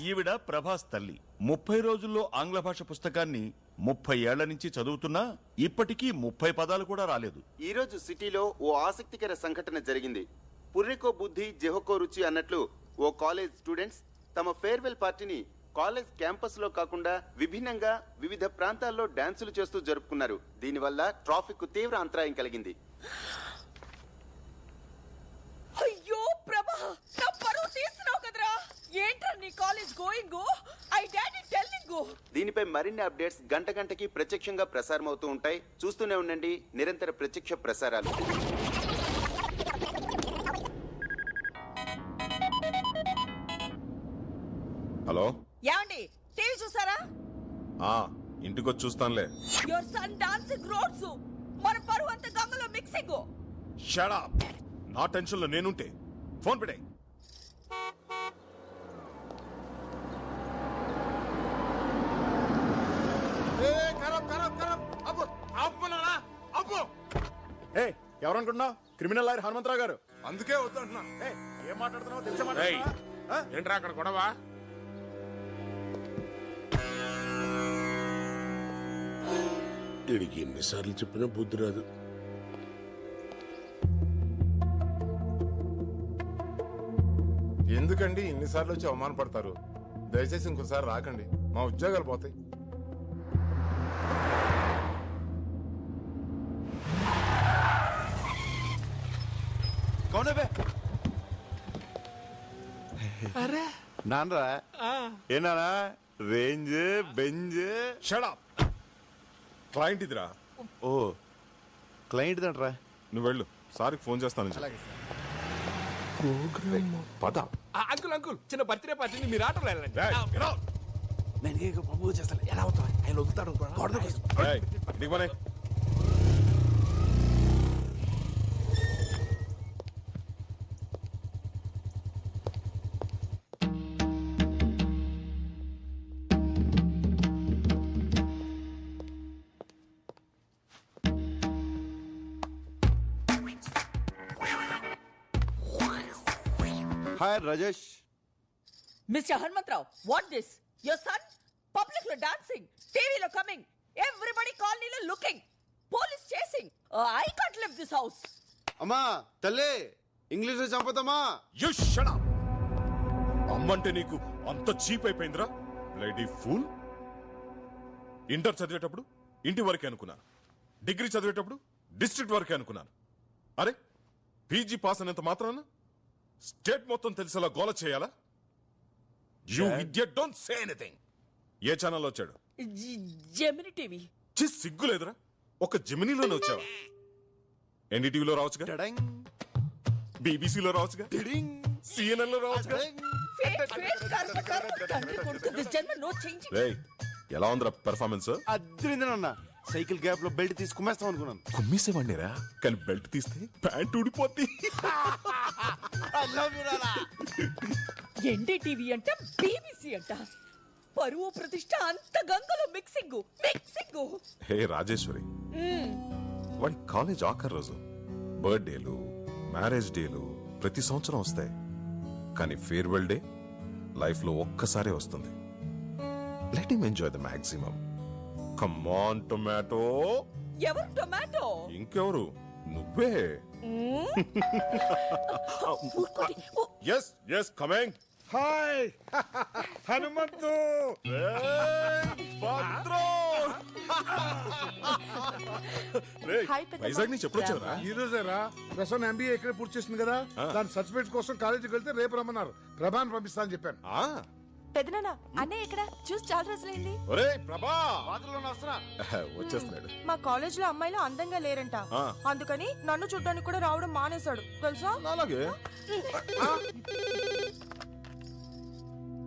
ఈవిడ ప్రభాస్ తల్లి. 30 రోజుల్లో ఆంగ్ల భాష పుస్తకాన్ని 30 ఏళ్ల నుంచి చదువుతున్నా ఇప్పటికీ 30 పదాలు కూడా రాలేదు. ఈ రోజు సిటీలో ఓ ఆసక్తికర సంఘటన జరిగింది. పుర్రెకో బుద్ధి జెహోకో రుచి అన్నట్లు ఓ కాలేజ్ స్టూడెంట్స్ తమ ఫేర్వెల్ పార్టీని కాలేజ్ క్యాంపస్ లో కాకుండా విభిన్నంగా వివిధ ప్రాంతాల్లో డాన్సులు చేస్తూ జరుపుకున్నారు. దీనివల్ల ట్రాఫిక్ కు తీవ్ర అంతరాయం కలిగింది. అయ్యో ప్రభా, నా పరువు తీస్తున్నావు కదరా. ఏంట్రా నీ college going? I daddy telling. దీనిపై మరిన్ని అప్డేట్స్ గంట గంటకి ప్రత్యక్షంగా ప్రసారం అవుతూ ఉంటాయి. చూస్తూనే ఉండండి నిరంతర ప్రత్యక్ష ప్రసారాలు. హలో, యాండి టీవీ చూసారా? ఇంటికొచ్చి చూస్తానులే. యువర్ సన్ డాన్సింగ్ రోడ్స్, మన పరువు అంత గంగలో మిక్సింగ్. Shut up. నా టెన్షన్ లో నేనుంటే ఫోన్ పెట్టే. ఎవరనుకుంటున్నావు? క్రిమినల్ లాయర్ హనుమంతరావు గారు. అందుకే వద్దంటున్నా. ఏం మాట్లాడుతున్నావు తెలిసే ఏంట్రా అక్కడ గొడవ? వీడికి ఎన్నిసార్లు చెప్పినా బుద్ధి రాదు. ఎందుకండి ఇన్నిసార్లు వచ్చి అవమానపడతారు? దయచేసి ఇంకోసారి రాకండి, మా ఉద్యోగాలు పోతాయి. నాన్నరా ఏనా range Benz. Shut up. Client ఇదిరా. ఓ క్లయింట్ దంట్రా. నువ్వు వెళ్ళు, సార్కి ఫోన్ చేస్తాను. పద. అంకుల్ అంకుల్, చిన్న బర్త్డే పార్టీని మీరు ఆటోలో వెళ్ళండి. నేను ప్రపోజ్ చేస్తాను. ఎలా అవుతా ఆయన వదులుతాడు. Hi Rajesh. Mister Hanumantharao, what this? Your son public లో డాన్సింగ్, టీవీలో కమింగ్, ఎవ్రీబడి కాలనీలో looking, police chasing. I can't live this house. అమ్మా తల్లి, ఇంగ్లీష్ లో చంపుతామా? You shut up. అమ్మంటే నీకు అంత చీప్ అయిపోయిందిరా బ్లడీ ఫూల్. ఇంటర్ చదివేటప్పుడు ఇంటి వరకే అనుకున్నాను, డిగ్రీ చదివేటప్పుడు డిస్ట్రిక్ట్ వరకే అనుకున్నాను. అరే పీజీ పాస్ అనేంత మాత్రాన స్టేట్ మొత్తం తెలిసేలా గోల చేయాలా? You idiot, don't say anything. ఏ ఛానల్ వచ్చాడు? Gemini TV. సిగ్గు లేదురా? ఒక జెమినీలోనే వచ్చావా? ఎన్డీటీవీలో రావచ్చుగా, బీబీసీలో రావచ్చుగా, సిఎన్ఎన్ లో రావచ్చుగా. ఎలా ఉందిరా పెర్ఫార్మెన్స్? అద్రిందనన్న. సైకిల్ గ్యాప్ లో బెల్ట్ తీసి కుమ్మేస్తాం అనుకున్నాను. కుమ్మేసేవాడిరా, కానీ బెల్ట్ తీస్తే ప్యాంట్ ఊడిపోద్ది. ఎన్డీటీవీ అంట, బీబీసీ అంట, పరువు ప్రతిష్ట అంత గంగలో మిక్సింగ్ మిక్సింగ్. హే రాజేశ్వరి, వాడి కాలేజ్ ఆఖరి రోజు. బర్త్డేలు, మ్యారేజ్ డేలు ప్రతి సంవత్సరం వస్తాయి, కానీ ఫేర్వెల్ డే లైఫ్ లో ఒక్కసారే వస్తుంది. Let him enjoy the maximum. Come on tomato. ఎవరు టొమాటో? ఇంకెవరు? నువ్వే. Yes yes coming. Hi Hanumanthu. Vizag నుంచి ఎప్పుడు వచ్చారా? ఈ రోజేరా. ప్రసన్న ఎంబీఏ ఇక్కడే పూర్తి చేసింది కదా, దాని సర్టిఫికేట్ కోసం కాలేజీకి వెళ్తే రేపు రమ్మన్నారు. ప్రభాని పంపిస్తా అని చెప్పాను. పెదనాన్న, అన్నయ్య ఇక్కడ చూసి చాలా రోజులైంది. వచ్చేస్తున్నాడు. మా కాలేజ్ లో అమ్మాయిలు అందంగా లేరంట, అందుకని నన్ను చూడ్డానికి కూడా రావడం మానేశాడు తెలుసా. అలాగే.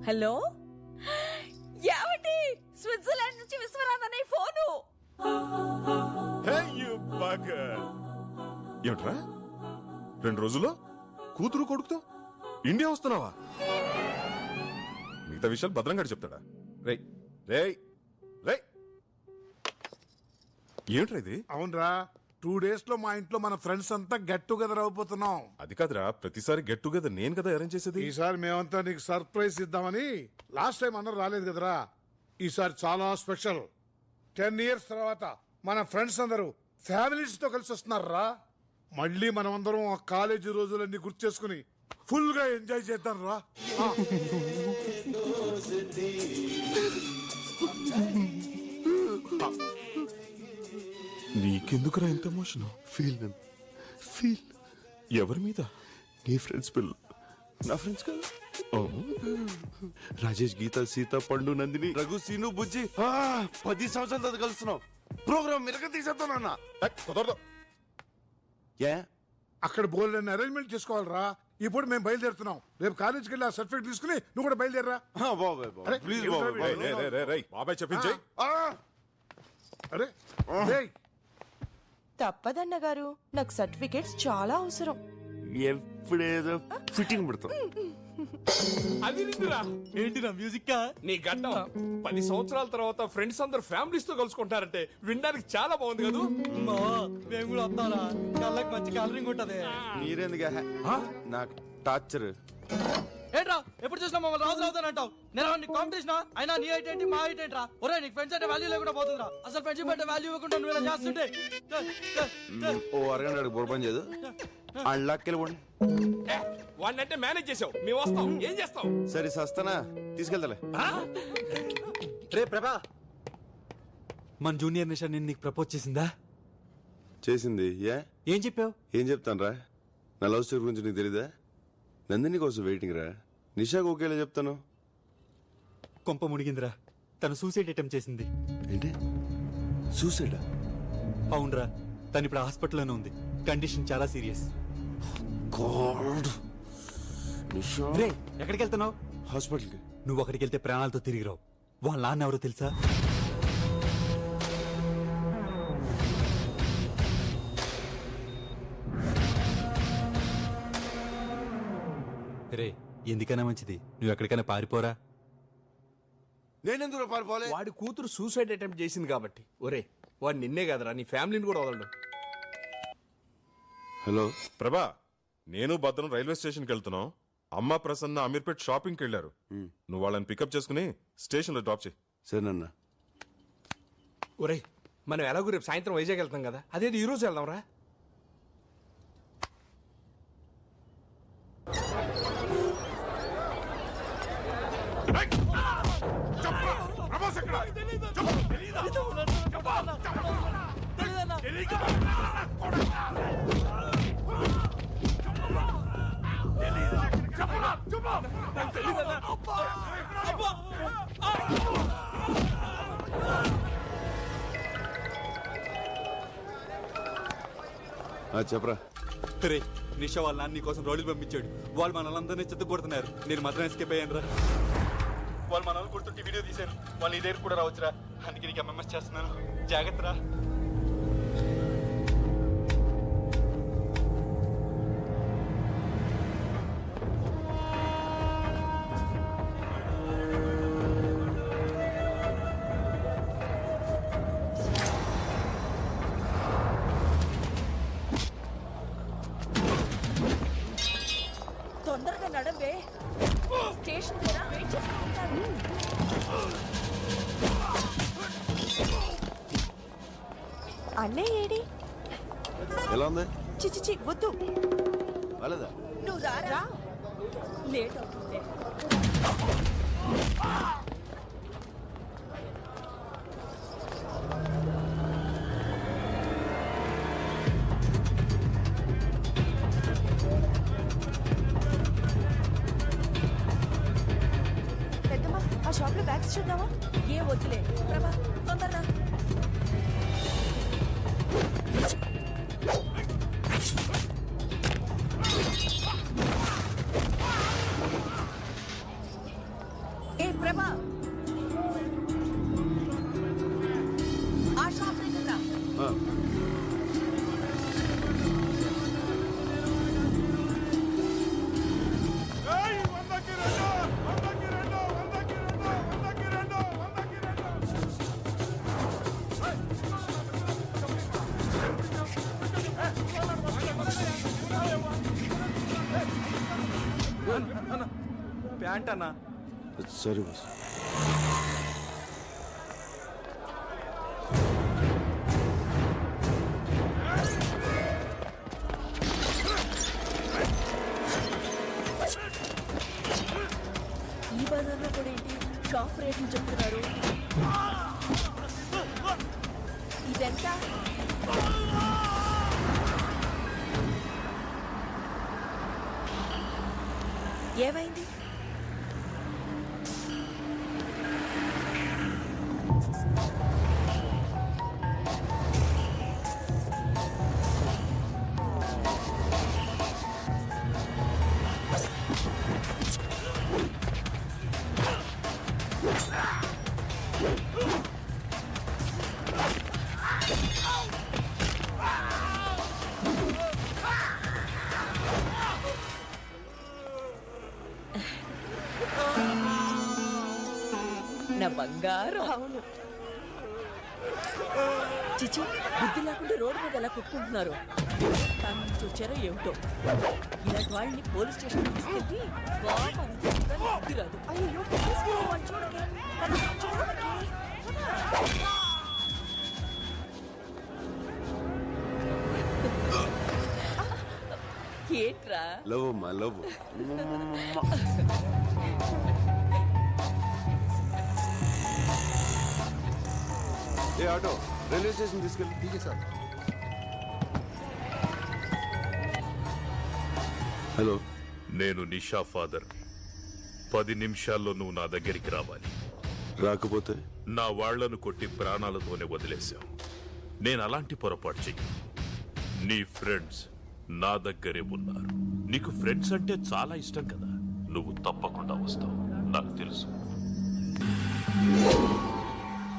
హలో, ఏమిటి? స్విట్జర్లాండ్ నుంచి విశ్వనాథ్ అనే ఫోను. ఏమిట్రా 2 రోజుల్లో కూతురు కొడుకుతో ఇండియా వస్తున్నావా? మిగతా విషయాలు భద్రంగా చెప్తాడా? రే రే రే, ఏమిట్రా ఇది? అవునరా, 2 days లో మా ఇంట్లో మన ఫ్రెండ్స్ అంతా గెట్ టుగెదర్ అయిపోతున్నాం. అది కాదురా, ప్రతిసారి గెట్ టుగెదర్ నేను కదా అరేంజ్ చేసేది. ఈసారి మేమంతా నీకు సర్ప్రైజ్ ఇద్దామని. లాస్ట్ టైం అందరూ రాలేదు కదరా, ఈసారి చాలా స్పెషల్. 10 years తర్వాత మన ఫ్రెండ్స్ అందరూ ఫ్యామిలీస్ తో కలిసి వస్తున్నారా. మళ్ళీ మనం అందరం ఆ కాలేజీ రోజులన్నీ గుర్తు చేసుకుని ఫుల్ గా ఎంజాయ్ చేద్దాం రా. నీకెందుకురా ఎంత ఎమోషన్? ఫీల్ ఎవరి మీద? నీ ఫ్రెండ్స్ పిల్లలు నా ఫ్రెండ్స్ కదా. రాజేష్, గీత, సీత, పండు, నందిని, రఘు, సీను, బుజ్జి 10 సంవత్సరాల తర్వాత కలుస్తున్నాం. ప్రోగ్రామ్ మిరగ తీసేస్తానన్నా. కుదరదు. ఏ అక్కడ బోల్డ్ అరేంజ్మెంట్ చేసుకోవాలరా. ఇప్పుడు మేము బయలుదేరుతున్నాం. రేపు కాలేజీకి వెళ్ళి ఆ సర్టిఫికేట్ తీసుకుని నువ్వు కూడా బయలుదేరరా. బాబాయ్ అరే, ప్లీజ్ ఏంట్రా బాబాయ్. వీడు? బాబాయ్ చెప్పించాయి. అరే ఏయ్, తప్పదన్న గారు, నాకు సర్టిఫికేట్స్ చాలా అవసరం. ఎప్పుడేదో ఫిట్టింగ్ పెడతాం. అది నిండురా. ఏంటిరా మ్యూజిక్ నీ గడ్డం 10 సంవత్సరాల తర్వాత ఫ్రెండ్స్ అందరు ఫ్యామిలీస్ తో కలుసుకుంటారంటే వినడానికి చాలా బాగుంది కదా. మేము కూడా వస్తారా? కళ్ళకి మంచి కలరింగ్ ఉంటది. మీరెందుకు నాకు టార్చర్? ఏంట్రా ఎప్పుడు చూసినా మమ్మల్ని రాజు అవుతానంటావు. నేను నీ కాంపిటీషన్ అయినా నీ హైట్ ఏంటి మా హైట్ ఏంట్రా? ఒరే నీకు ఫ్రెండ్స్ అంటే వాల్యూ లేకుండా పోతుందిరా. అసలు ఫ్రెండ్షిప్ అంటే వాల్యూ ఇవ్వకుండా నువ్వు ఇలా చేస్తుంటే ఓ అరగంట బుర్రపని చేయదు. అళ్ళకెళ్ళిపోండి. వాడినంటే మేనేజ్ చేసావు, మేము వస్తాం. ఏం చేస్తాం? సరే సస్తానా, తీసుకెళ్తాలే. రే ప్రభా, మన జూనియర్ నిషా నేను నీకు ప్రపోజ్ చేసిందా? చేసింది. ఏం చెప్పావు? ఏం చెప్తాను రా, నా లవ్ స్టోరీ గురించి నీకు తెలీదా? నందిని కోసం వెయిటింగ్ రా. నిషాకు ఒకేలా చెప్తాను. కొంప మునిగిందిరా, తను సూసైడ్ అటెంప్ట్ చేసింది. ఏంటి సూసైడా? అవునరా, తను ఇప్పుడు హాస్పిటల్లోనే ఉంది. కండిషన్ చాలా సీరియస్. గాడ్, నిషా రే ఎక్కడికి వెళ్తున్నావు? హాస్పిటల్కి. నువ్వు అక్కడికి వెళ్తే ప్రాణాలతో తిరిగి రావు. వాళ్ళ నాన్న ఎవరో తెలుసా? రే ఎందుకైనా మంచిది నువ్వు ఎక్కడికైనా పారిపోరా. నేనెందుకు పారిపోలే? వాడి కూతురు సూసైడ్ అటెంప్ట్ చేసింది కాబట్టి. ఒరే వాడు నిన్నే కదరా, నీ ఫ్యామిలీని కూడా వదలడు. హలో ప్రభా, నేను భద్రం రైల్వే స్టేషన్కి వెళ్తున్నాం. అమ్మ ప్రసన్న అమీర్పేట్ షాపింగ్కి వెళ్ళారు. నువ్వు వాళ్ళని పికప్ చేసుకుని స్టేషన్లో డ్రాప్ చేయి. సరేనన్నా. ఒరే మనం ఎలాగో రేపు సాయంత్రం వైజాగ్ వెళ్తాం కదా, అదేది ఈ రోజు వెళ్దాం రా. చెప్పరా. రే నిషా వాళ్ళ నాన్న నీ కోసం రోడ్లు పంపించాడు. వాళ్ళు మనల్ని చెత్త కొడుతున్నారు. నేను మాత్రం ఎస్కేప్ అయ్యాను రా. వాళ్ళు మనల్ని కొడుతుంటే వీడియో తీశారు. వాళ్ళు ఈ దగ్గర కూడా రావచ్చురా. అందుకే నీకు ఎంఎంఎస్ చేస్తున్నాను. జాగ్రత్త రా. తొందరగా నడవే, స్టేషన్ దగ్గర వెయిట్ చేస్తూ ఉంటాను. అన్నయ్య ఏడి? ఎలా ఉంది? చిచిచి వద్దు. వాళ్ళదా? నువ్వు రారా, లేట్ అవుతుంది. పెద్దమ్మ ఆ షాప్ లో బ్యాగ్స్ చూద్దామా? ఏ వద్దులే ప్రభా, తొందరగా. ఏ ప్రభా, ఆ షాప్ దగ్గర రా. ప్యాంట్ అన్నా. Sorry boss. ఈ బజార్లో కూడా ఏంటి షాప్ రేట్లు చెప్తున్నారు? ఇదెంత? ఏమైంది? నా బంగారం. అవును. చిచి, బుద్ధి లేకుండా రోడ్డు మీద ఎలా కొట్టుకుంటున్నారు? ఫ్యామిలీ నుంచి వచ్చారో ఏమిటో. ఇలాంటి వాళ్ళని పోలీస్ స్టేషన్ తీసుకెళ్ళి బాగా ఉద్యోగాన్ని బుద్ధి రాదు. అయ్యో పోలీసులు చూడకే. చూడకే. ఏంట్రా? లవ్ అమ్మా లవ్. ఏ ఆటో రైల్వే స్టేషన్ తీసుకెళ్ళి. సార్. హలో, నేను నిషా ఫాదర్. 10 నిమిషాల్లో నువ్వు నా దగ్గరికి రావాలి. రాకపోతే నా వాళ్లను కొట్టి ప్రాణాలతోనే వదిలేశావు. నేను అలాంటి పొరపాటు చెయ్యి. నీ ఫ్రెండ్స్ నా దగ్గరే ఉన్నారు. నీకు ఫ్రెండ్స్ అంటే చాలా ఇష్టం కదా. నువ్వు తప్పకుండా వస్తావు, నాకు తెలుసు.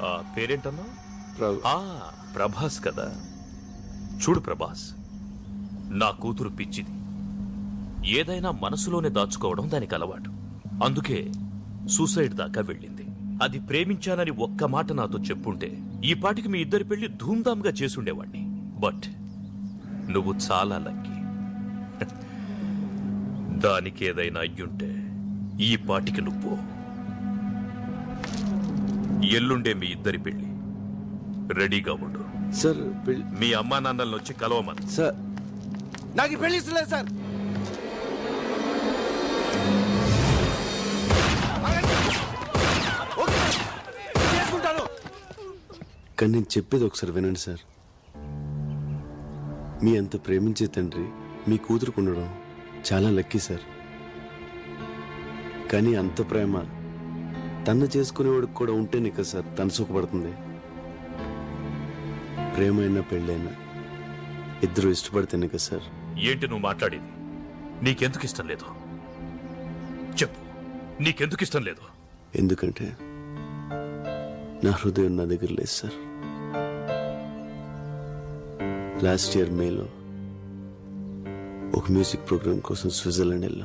ఆ పేరేంటన్నా? ప్రభాస్ కదా. చూడు ప్రభాస్, నా కూతురు పిచ్చిది. ఏదైనా మనసులోనే దాచుకోవడం దానికి అలవాటు. అందుకే సూసైడ్ దాకా వెళ్ళింది. అది ప్రేమించానని ఒక్క మాట నాతో చెప్పుంటే ఈ పాటికి మీ ఇద్దరి పెళ్లి ధూమ్ధామ్గా చేసుండేవాణ్ణి. బట్ నువ్వు చాలా లక్కీ. దానికి ఏదైనా అయ్యుంటే ఈ పాటికి నువ్వు. ఎల్లుండే మీ ఇద్దరి పెళ్లి. రెడీగా ఉండు. సార్ మీ అమ్మా నాన్నలను వచ్చి కలవమని. సార్ నాకు ఈ పెళ్లి ఇష్టం లేదు సార్. చేసుకుంటాను. కానీ నేను చెప్పేది ఒకసారి వినండి సార్. మీ అంత ప్రేమించే తండ్రి మీ కూతురుకు ఉండడం చాలా లక్కీ సార్. కానీ అంత ప్రేమ తన చేసుకునేవాడికి కూడా ఉంటేనే కదా సార్ తను సుఖపడుతుంది. ప్రేమైనా పెళ్ళైనా ఇద్దరు ఇష్టపడితేనే కదా సార్. ఏంటి నువ్వు మాట్లాడేది? నీకెందుకు ఇష్టం లేదు చెప్పు. నీకెందుకు ఇష్టం లేదు? ఎందుకంటే నా హృదయం నా దగ్గర లేదు సార్. లాస్ట్ ఇయర్ మేలో ఒక మ్యూజిక్ ప్రోగ్రామ్ కోసం స్విట్జర్లాండ్ వెళ్ళాం.